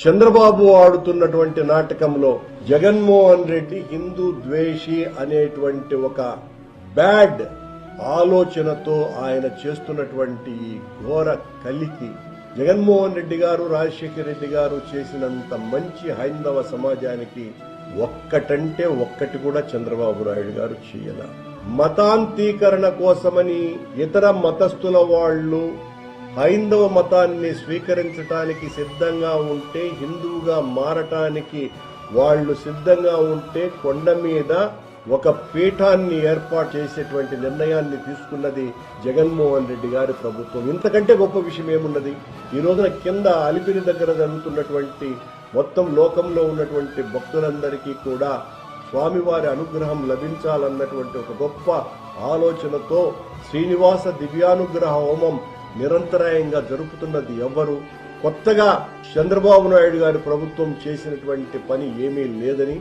చంద్రబాబు ఆడుతున్నటువంటి నాటకంలో జగన్మోహన్ రెడ్డి హిందూ ద్వేషి అనేటువంటి ఒక బ్యాడ్ ఆలోచనతో ఆయన చేస్తున్నటువంటి ఘోర కలికి జగన్మోహన్ రెడ్డి గారు, రాజశేఖర రెడ్డి గారు చేసినంత మంచి హైందవ సమాజానికి ఒక్కటంటే ఒక్కటి కూడా చంద్రబాబు నాయుడు గారు చేయల. మతాంతీకరణ కోసమని ఇతర మతస్థుల వాళ్ళు హైందవ మతాన్ని స్వీకరించడానికి సిద్ధంగా ఉంటే, హిందువుగా మారటానికి వాళ్ళు సిద్ధంగా ఉంటే కొండ మీద ఒక పీఠాన్ని ఏర్పాటు చేసేటువంటి నిర్ణయాన్ని తీసుకున్నది జగన్మోహన్ రెడ్డి గారి ప్రభుత్వం. ఇంతకంటే గొప్ప విషయం ఏమున్నది? ఈ రోజున కింద అలిపిరి దగ్గర జరుగుతున్నటువంటి మొత్తం లోకంలో ఉన్నటువంటి భక్తులందరికీ కూడా స్వామివారి అనుగ్రహం లభించాలన్నటువంటి ఒక గొప్ప ఆలోచనతో శ్రీనివాస దివ్యానుగ్రహ హోమం నిరంతరాయంగా జరుపుతున్నది ఎవరు? కొత్తగా చంద్రబాబు నాయుడు గారి ప్రభుత్వం చేసినటువంటి పని ఏమీ లేదని